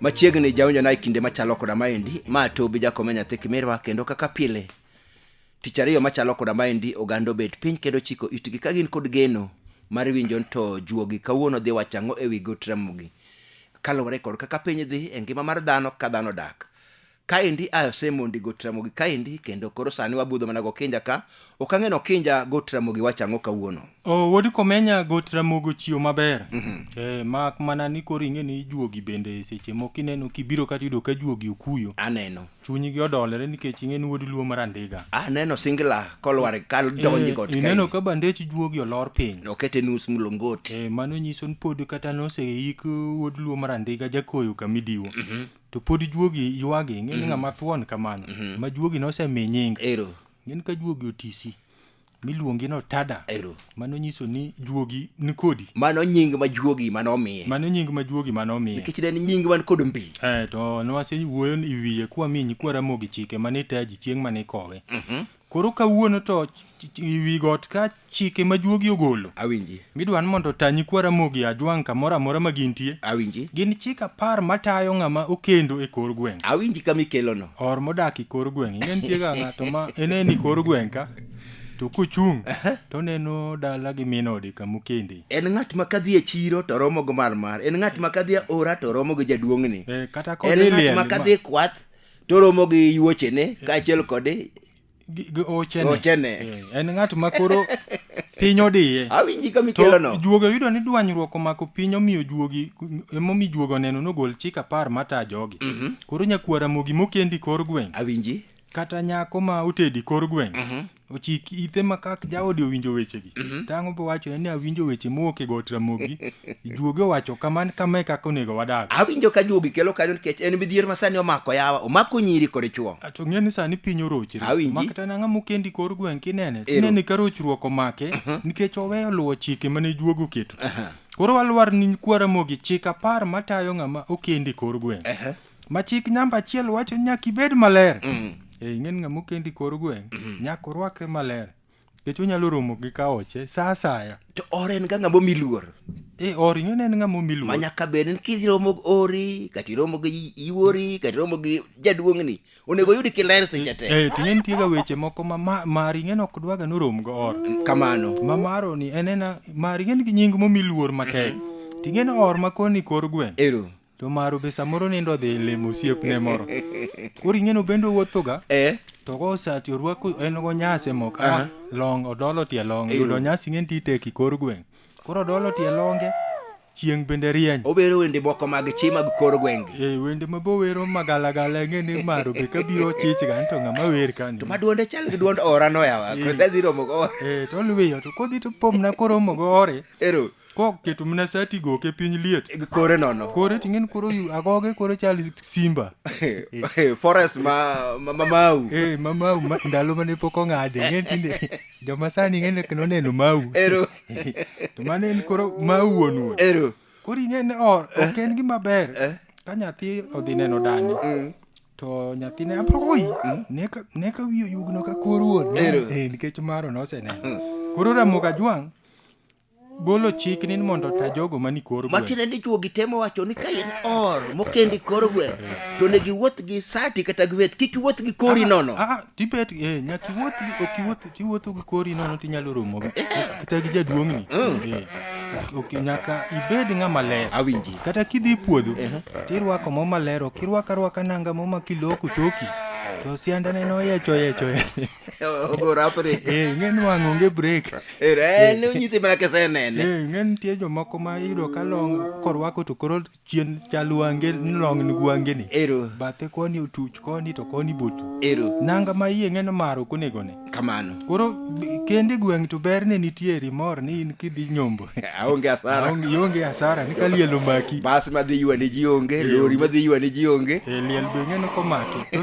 Machiegni jaonjo na kinde machalo koda maendi, ma Tobi Jakome nyathi Kimirwa kendo kaka pile. Tich ariyo machalo koda maendi oganda bet piny kendo chiko itgi ka gin kod geno mar winjo to juogi kawuono dhi wachango ewi got Ramogi. Kaluwore kod kaka piny dhi e ngima mar dhano ka dhano dak. Kaendi asemondi got Ramogi kaendi kendo koro sani wabudho mana go kinja ka ok ang'eno kinja got Ramogi wachango kawuono. Wodi komenya got Ramogi chiyo maber. Mak mana ni koro ing'e ni juogi bende seche moko ineno kibiro kata yudo ka juogi okuyo. Aneno. Chunygi odolore nikech ing'e ni wodi luo mar andiga. Aneno singla kolwar kal donji got kaendi. Ineno ka bandech juogi olor piny. Okete nus mlongoti. Mano nyiso ni pod kata noseik wodi luo mar andiga jakoyo kamidiwo. To pod juogi ywagi ing'e ni ng'ama thuon kamano. Ma juogi nosemi nying. Ero. Ng'en ka juogi otisi miluongi no tada. Ero. Mano nyiso ni juogi ni kodi. Mano nying ma juogi manomiye. Mano nying ma juogi manomiye. Nikech ne nying man kod mbi. To nwase wuoyo i wiye kwa minyi kwa Ramogi chike mane taji chieng' mane kowe. Koro kawuono to wi got ka chike ma juogi ogolo. Awinji. Midwan mondo tanyi kwa Ramogi ajwang' kamoro amora ma gintie. Awinji. Gin chik 10 matayo ng'ama okendo e kor gweng'. Awinji kama ikelono. Or modak e kor gweng'. Ing'en tiega ng'ato ma eneni kor gweng' ka. To kuchung' to neno dala gi minode kama okende. En ng'at ma kadhi e chiro to romo go mar. En ng'at ma kadhi e ora to romo gi jaduong'ni. Kata kod en ng'at ma kadhi e kwath to romo gi yuochene kaachiel kode ochene. En ng'at ma koro piny odiye. Awinji kama ikelono. To juogo yudo ni dwanyruok omako piny omiyo juogi emomi juogo neno nogol chik 10 mata jogi. Koro nyakwa Ramogi mokendi kor gweng'. Awinji. Kata nyako ma otedi kor gweng'. Ochik ithe makak jaodi owinjo wechegi. Tang'o bo wacho ni awinjo weche mowuok e got Ramogi. Juogi owacho kama kaka onego wadag. Awinjo ka juogi kelo kanyo nikech en midhier ma sani omako yawa, omako nyiri kod chuo. To ng'e ni sani piny orochre. Awinji. Makata nang'a mokendi kor gweng' kinene. Tinene ka rochruok omake nikech oweyo luwo chike mane juogo keto. Koro walwar ni kwa Ramogi chik 10 matayo ng'ama okendi kor gweng'. Ma chik namba 1 wacho nyaka ibed maler. Ing'en ng'ama okendi kor gweng' nyaka orwakre maler. Nikech onyalo romo gi kaoche sa asaya. To or en ga ng'ama omi luor. Or ing'en en ng'ama omi luor. Ma nyaka bed ni kiromo gi ori, kati romo gi yuori, kati romo gi jaduong'ni. Onego yudi kiler seche te. Ting'en tiega weche moko ma mari ing'en ok dwaga norom go or. Kamano. Ma maro ni enena mari ing'en gi nying momi luor matek. Ting'en or makoni kor gweng'. Ero. To maro be samoro nindo dhi lemo osiepne moro. Koro ing'eno bendo wuothoga. To go sati orwako en go nyase moko. Long odolo tie long. Yudo nyasi ng'en titeki kor gweng'. Koro odolo tie longe. Chieng' bende rieny. Obero wende moko mag chi mag kor gweng'. Wende mabowero magalagala ng'eni maro be kabiro chich ga to ng'ama wer kan. To maduonde chal gi duond orano yawa. Kosa dhi romo go. To luwiyo to kodhi to pomna koro romo go ore. Ero. Ko keto mna sati go ke piny liet. Kore nono. Kore ting'en koro agoge koro chal simba. Forest mau. Mamau ndalo mane pok ong'ade ng'en tinde joma sani ng'en kendo neno mau. Ero. To mane en koro mau wuon. Ero. Koro ing'en ok en gima ber. Ka nyathi odhi neno dani. To nyathine aproi. Neka wiyo yugno ka kor wuon. Nikech maro noseneno. Koro Ramogi ajwang' golo chik ni mondo ta jogo mani kor gweng'. Matine ni juogi temo wacho ni ka in or mokendi kor gweng' to ne giwuoth gi sati kata gweth kik iwuoth gi kori nono. Tibet nyaka iwuotho gi kori nono tinyalo romo kata gi jaduong'ni. Nyaka ibed ng'ama ler. Awinji. Kata kidhi puodho tirwako mo maler, ok irwaka nanga mo makiloko toki. To sianda neno yecho. Ogora apre. Ng'en wang' onge break. Ne nyisi mana kesenene. Ng'en tie jomoko ma yudo ka long korwako to koro chien chal wange long ni wange ni. Ero. Bathe koni otuch koni to koni botu. Ero. Nanga ma iye ng'en maro konegone. Kamano. Koro kendi gweng' to ber ne nitiere mor ni in kidhi nyombo. Aonge asara. Onge asara ni kalielo maki. Bas madhi ywa ni ji onge, lori madhi ywa ni ji onge. Liel be ng'en komaki.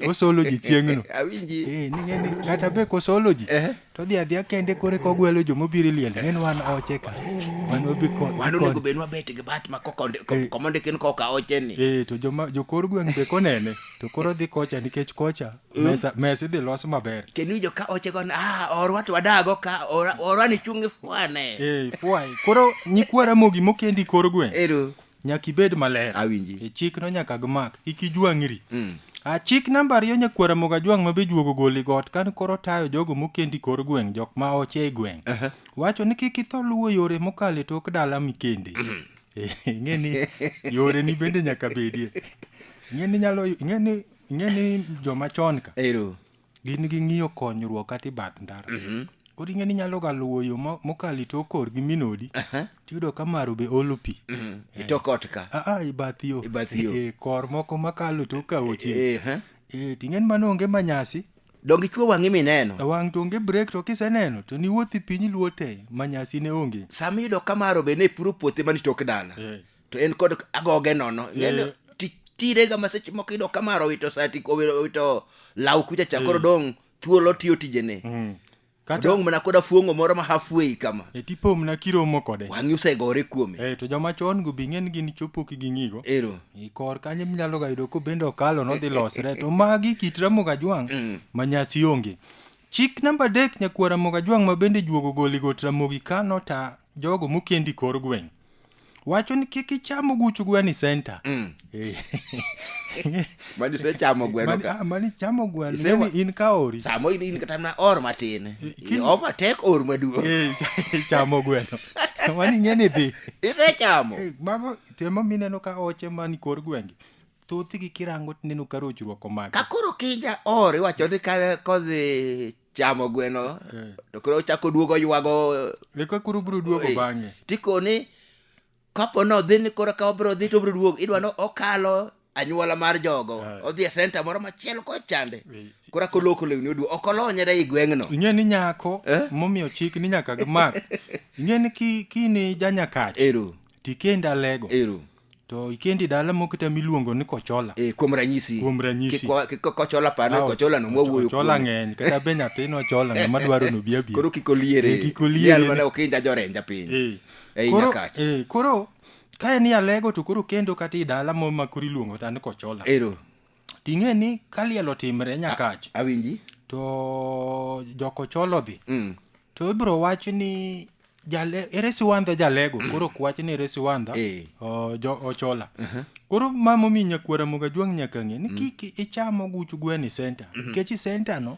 Osolo ji chieng'no. Awinji. Ni ng'en kata be kosolo ji. To dhi adhiya kende kore kogwelo jomobiro liel. Ng'en wan oche ka. Wan onego bedwa bet gi bat ma komonde kin koka oche ni. To jokor gweng' be konene. To koro dhi kocha nikech kocha mesa dhi los maber. Kendo ka oche gon orwa to wadago ka orwa ni chungi fwane. Fwai. Koro nyikwa Ramogi mokendi kor gweng'. Ero. nyaka ibed maler. Awinji. Chik no nyaka gimak, ikijwang'ri. Chik namba 2 nyakwara moga jwang' mabe juogo goli got kan koro tayo jogo mokendi kor gweng' jok ma oche e gweng'. Wacho ni kik itho luwo yore mokale tok dala mikende. Ng'eni yore ni bende nyaka bedie. Ng'eni joma chon ka. Gin gi ng'iyo konyruok kata bath ndara. Kodi ng'eni nyalo ga luwo yo mokali tok kor gi minodi. Tiyudo ka maru be olo pi. Itokot ka. Ibath yo. Kor moko makalo tok ka ochi. Ting'en mano onge manyasi. Dongi chuo wang'i mineno. Wang' to onge break to kiseneno to ni wuothi piny luo te manyasi ne onge. Sami yudo ka maro be ne puro puothe mani tok dala. To en kod agoge nono. Ng'eni tire ga maseche moko yudo ka maro wito sati wito law kucha chakoro dong thuolo tiyo tijene. Dong mana koda fuongo moro ma halfway kama. Tipo mna kiromo kode. Wang'i usegore kuome. To joma chon go bing'en gin chopo ki ging'igo. Kor kanye minyalo ga yudo ko bende okalo no dhi losre. To magi kit Ramogi Ajwang' manyasi onge. Chik namba 3 nyakwara Ramogi Ajwang' ma bende juogo goli got Ramogi kano ta jogo mokendi kor gweng'. Wacho ni kik ichamo guch gweno center. Mani se chamo gweno ka. Mani chamo gweno. Neni in ka ori. Samo in kata na or matin. Overtake or maduong'. Chamo gweno. Mani ng'eni dhi. Ise chamo. Mago temo mineno ka oche mani kor gwenge. Thoth gi kirango tineno ka rochruok omako. Ka koro kija or iwacho ni ka kodhi chamo gweno. To koro chako duogo ywago. Leko kuro bro duogo bang'e. Tikoni kapo no dhi ni koro ka obro dhi to obro duogo idwa no okalo anyuola mar jogo. Odhi e center moro machielo ko chande. Kora koloko lewni oduo okolonyere i gweng'no. Ing'eni nyako momiyo chik ni nyaka gimak. Ing'eni kini janyakach. Tikenda lego. To ikendi dala mokita miluongo ni kochola. Kuom ranyisi. Kochola pano kochola no mwuoyo. Kochola ng'eny kata be nyathino chola ng'ama dwaro no bia. Koro kikoliere. Yal mana okinda jorenja piny. Koro kae ni alego to koro kendo kata i dala mo makuri luongo tani kochola. Ting'e ni kalielo timre nyakach. Awinji. To jokocholo dhi. To ibro wach ni ere siwandha jalego. Koro kwach ni ere siwandha ochola. Koro mamo mi nyakwara Ramogi Ajwang' nyaka ng'e ni kik ichamo guch gweno center. Nikech center no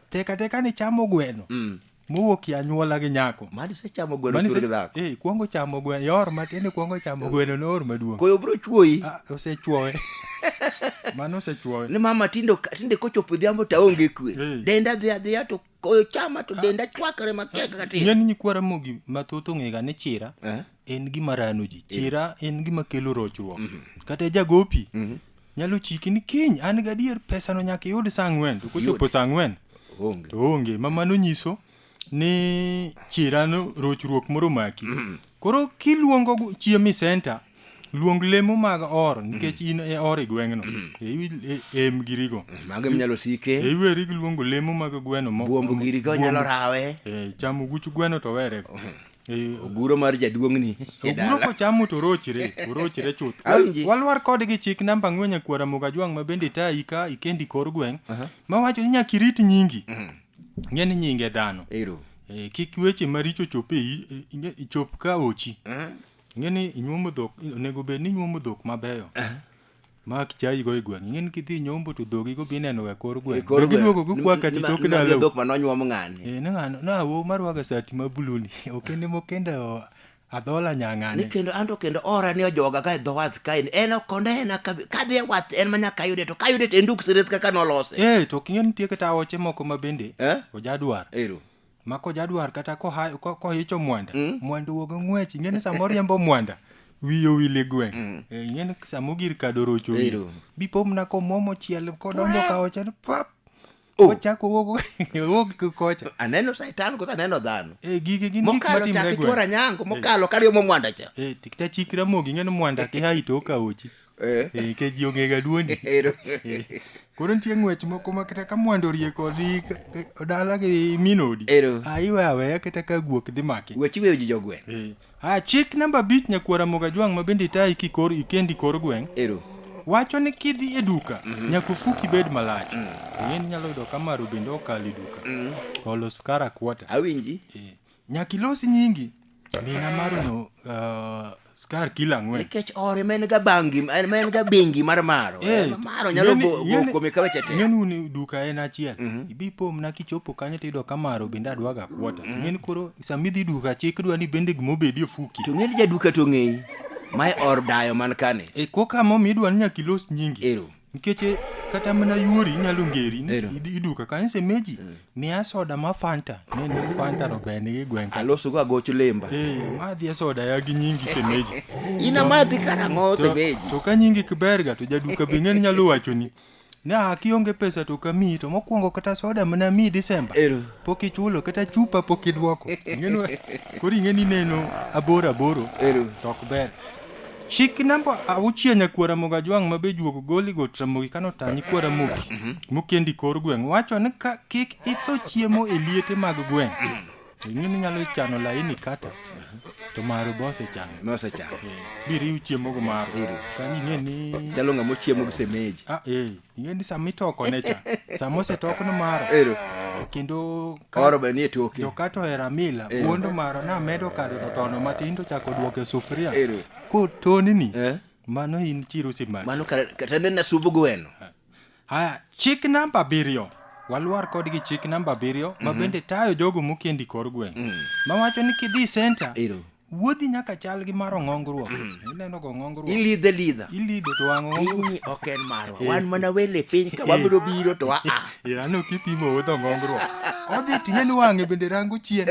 teka ni chamo gweno. Mowuok ya anyuola gi nyako. Mani se chamo gweno tur gi dhako. Kuongo chamo gweno. Yor matin kuongo chamo gweno no or maduong'. Koyo bro chuoyi. Osechuoye. Mano osechuoye. Ni mama tinde kochopo dhiambo ta onge kwe. Denda dhia to koyo chama to denda chwakre makeka kati. Ng'eni nyakwara Ramogi mathoth ong'ega ni chira en gima rano ji. Chira en gima kelo rochruok. Kata jagopi nyalo chiki ni kiny an gadier pesa no nyaka yud saa 4 to kochopo saa 4 to onge. Mama no nyiso ni chira no rochruok moro maki. Koro kiluongo chiemo center luong lemo mag or nikech in e or e gweng'no. Girigo. Mago minyalo sike. Iweri luongo lemo mag gweno buombo girigo nyalo rawe. Chamo guch gweno to were. Oguro mar jaduong'ni. Oguro ko chamo to rochre chuth. Walwar kod gi chik namba 4 nyakwara Ramogi Ajwang' ma bende tayi ka ikendi kor gweng'. Ma wacho ni nyaka irit nyingi. Ng'eni nyinge dhano. Kik weche maricho chop ka ochi. Ng'eni inyuomo dhok onego bed ni inyuomo dhok mabeyo. Ma kichai go e gweng'. Ng'eni kidhi nyombo to dhogi go bineno ga kor gweng'. Giduogo gikwa kati tok dala. Dhok manonyuomo ng'ani. Ne ng'ano na wo marwaga sati mabuluni. Okende mokenda adhola nyang'ane. Ni kendo ora ni ojoga ka dho wath ka en okondena ka dhi wath en manya kayude to kayude te nduk sires kaka nolose. To king'eni tie kata oche moko ma bende ojadwar. Mako jadwar kata ko hicho mwanda. Mwanda wuogo ng'wech. Ng'eni samoro yembo mwanda. Wiyo wile gweng'. Ng'eni samogir kado rocho. Bipom na ko momo chiel kodonjo ka oche pap. Ochako wuok kocha. Aneno saitan ko aneno dhano. Gige gin gik matimre gweng'. Mokalo chakitwara nyango mokalo kariyo mo mwanda cha. Tikta chik Ramogi ng'eni mwanda ki hai to ka ochi. Ke ji ong'ega duondi. Koro nitie ng'wech moko ma kata ka mwando rieko dhi dala gi minodi. Iwe aweya kata ka guok dhi make. Weche weyo ji jogweng'. Chik namba 5 nyakwara Ramogi Ajwang' ma bende tayi ikendi kor gweng'. Wacho ni kidhi e duka nyaka fuki bed malach. Ng'eni nyalo yudo ka maru bende okali duka. Olo sukara kwota. Awinji. Nyaka ilos nyingi. Mina maru no skar kila ng'wen nikech ore men ga bangi men ga bengi mar maro maro nyalo boko me kaweche te ng'enu ni duka en achiel ibi pom na kichopo kanyo tido kamaro bende adwaga kwota ng'eni koro samidhi duka chik dwa ni bende gimobedi ofuki to ng'eni jaduka to ng'eyi mae or dayo man kane koka momi idwa ni nyaka ilos nyingi nikech kata mana yuori inyalo ngeri iduka kanyo semeji miya soda ma Fanta ne Fanta no bende gi gweng aloso go agocho lemba madhi soda ya gi nyingi semeji ina madhi karang'o semeji to ka nyingi kiberga to jaduka be ng'eni nyalo wacho ni na kionge pesa to kami to mokwongo kata soda mana mi Disemba pok ichulo kata chupa pok idwoko kori ng'eni neno aboro to ok ber. Chik namba 6 nyakwara moga jwang' mabe juogo goli got ramogi kano tanyi kwara mogi mokendi kor gweng' wacho ni ka kik itho chiemo e liete mag gweng' ing'eni nyalo chano laini kata to maru bose chano biriu chiemo go maru kanyi ng'eni chalo ng'amo chiemo gi semeji ing'eni samitoko necha samose tokno maru kendo oro be nie toke to kato era mila wondo maro na medo kado to tono matindo chako duoke sufuria ko tonini mano in chiro simaki mano kata nena subu gweno. Haya, chik namba 7 walwar kodgi chik namba 7 mabende tayo jogo mokendi kor gweng' mawacho ni kidhi center wuodhi nyaka chal gi maro ng'ongruok ineno go ng'ongruok ilidhe to wang'o ini ok en marwa wan mana wele piny ka wabiro biro to ano kipimo wuodho ng'ongruok odhi ting'eni wang'e bende rango chien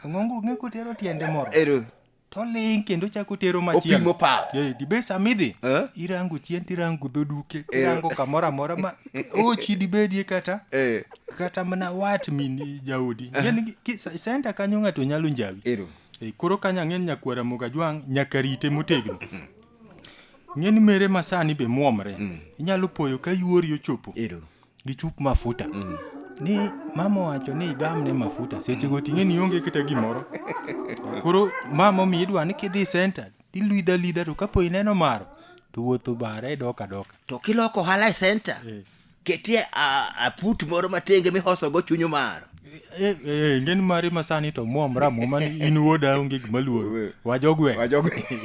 ng'ongruok ng'eko tero tiende moro to ling kendo chako tero machielo opimo pa dibe samidhi irango chien tirango dhoduke tirango kamora mora ma ochi dibedie kata mana wat min jaudi ng'eni center kanyo ng'ato nyalo njawi koro kanya ng'en nyakwara moga jwang' nyaka rite motegno ng'eni mere masani be muomre inyalo poyo ka yuori ochopo gi chup mafuta ni mama wacho ni igamne mafuta seche go ting'eni onge kata gimoro koro mama mi idwa ni kidhi center tilidha to kapo ineno maro to wuotho bare doka to kiloko hala e center ketie aput moro matenge mihoso go chunyo maro ng'eni mari masani to muomra muma in wuoda onge gima luoro wajogweng'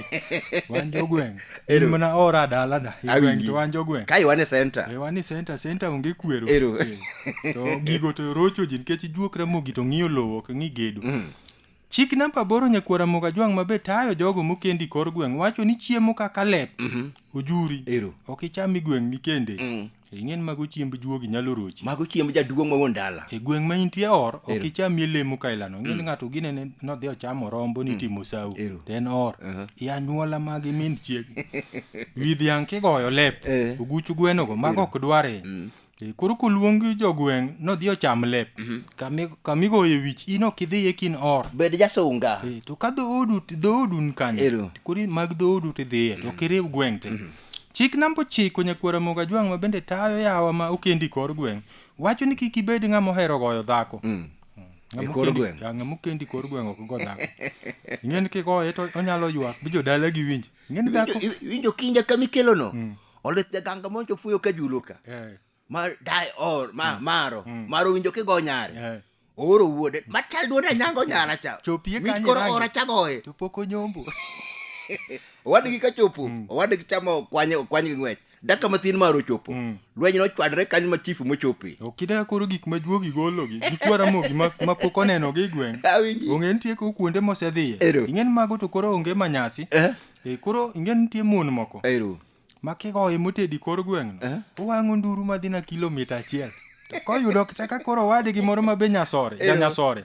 in mana ora dalada igweng' to wajogweng' kai wane center wane center onge kwero to gigo to rocho ji nikech juok ramogi to ng'iyo lowo ok ng'i gedo chik namba 8 nyakwara moga jwang' mabe tayo jogo mokendi kor gweng' wacho ni chiemo kaka lep ojuri ok icham gweng' ni kende ing'en mago chiemb juogi nyalo rochi mago chiemb jaduong' ma wuon dala e gweng' ma intie or ok ichamie lemo kailano ng'en ng'ato ginene nodhi ochamo rombo ni timo sau ten or anyuola mag min chiegi wi dhiang' kigoyo lep oguch gweno go mago ok dware koro koluongi jogweng' nodhi ocham lep kamigoye wich in ok idhiye kin or bed jasunga to ka dhoodun kanyo koro mag dhoodu tidhiye to kiriw gweng' te chik namba 9 nyakwara moga jwang' ma bende tayo yawa ma okendi kor gweng' wacho ni kik ibed ng'ama ohero goyo dhako ng'ama okendi kor gweng' ok go dhako ing'eni kigoye to onyalo ywak bi jodala gi winj ing'eni dhako winjo kinja kamikelono olith jaganga moncho fuyo ka julo ka ma dai or maro winjo kigo nyare oro wuode matal duone nyango nyara cha mikoro ora chagoye to poko nyombo owadgi ka chopo owadgi chamo kwany gi ng'wech daka mathin maro chopo lweny no chwadre kanyo ma chifu mochopi okide koro gik ma juogi gologi gikwara mogi ma pok oneno gi gweng' ong'en tieko kuonde mosedhiye ing'en mago to koro onge manyasi koro ing'en tie mon moko ma kigoye motedi kor gweng' no owang'o nduru madhi na kilomita 1 to koyudo kaka koro owadgi moro ma be janyasore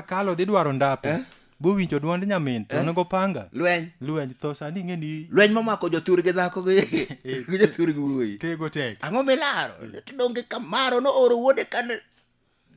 kalo dhi dwaro ndape bo winjo duond nyamin to nego panga lweny to sani ng'eni lweny mamako jothur gi dhako gi jothur gi wuoyi tego tek ang'o milaro tidonge kamaro no oro wuode kan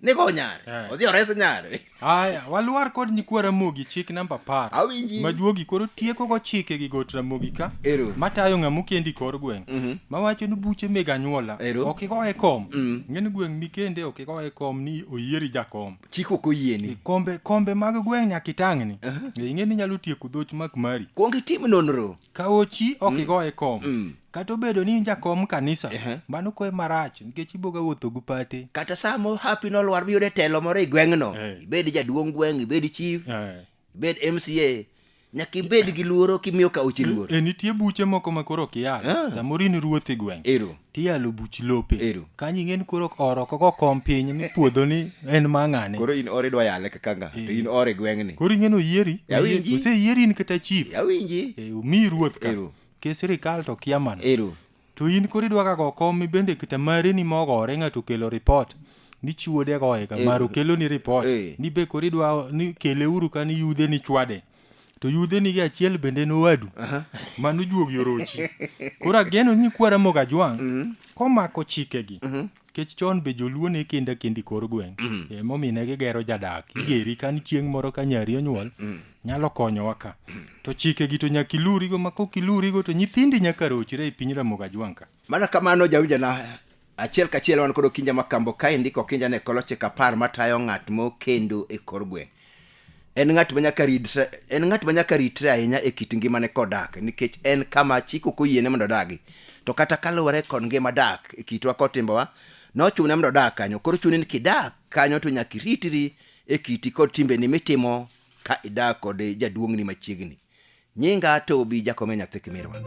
nigo nyare odhi ores nyare haya walwar kod nyikwara mogi chik namba 10 ma juogi koro tieko go chike gi got ramogi ka matayo ng'ama kendi kor gweng' mawacho ni buche meg anyuola ok igoye kom ng'eni gweng' ni kende ok igoye kom ni oyieri jakom chiko koyieni kombe mag gweng' nyaka itang'ni ing'eni nyalo tieko dhoch mak mari kuong itim nonro ka ochi ok igoye kom kata obedo ni jakom kanisa mano koe marach nikech iboga wuotho gu pate kata samo happy nolwar biyude telo moro i gweng'no ibed jaduong' gweng' ibed chief ibed MCA nyaka ibed gi luoro kimiyo ka uchi luoro. Nitie buche moko ma koro kiyalo. Samoro in ruoth e gweng'. Ero. Tiyalo buch lope. Kanyo ing'eni koro oro koko kom piny ni puodho ni en mang'ane. Koro in ore dwa yale kaka nga. To in ore gweng'ni. Koro ing'eno yieri. Oseyieri in kata chief. Yawinji. Mi ruoth ka. Ke sirikal to kia mana. To in koro idwa ka go kom bende kata mare ni mogore ng'ato kelo report. Ni chuode goye ka maro kelo ni report. Ni be koro idwa ni kele uru ka ni yudhe ni chwade. To yudhe ni achiel bende nowadu. Mano juogi orochi. Koro ageno ni kwara Mogajwang' komako chikegi. Kech chon be joluo ne kenda kendi kor gweng'. Momine gigero jadak. Igeri ka ni chieng' moro ka nyari onyuol. Nyalo konyowa ka. To chikegi to nyaka ilurigo ma kok ilurigo to nyithindi nyaka rochre e piny Mogajwang' ka. Mana kamano jawinjana achiel kachiel wan kod Okinja Makambo ka indiko Okinja ne koloche kapar matayo ng'at mokendo e kor gweng'. En ng'at manyaka ritre ahinya e kit ngimane kodak nikech en kama chik ok oyiene mondo odagi. To kata kaluwore kod ngima dak e kitwa kod timbewa nochune mondo odag kanyo. Koro chuni ni kidak kanyo to nyaka iritri e kiti kod timbeni mitimo ka idak kod jaduong'ni machiegni. Nyinga Tobi Jakome nyathi Kimirwa.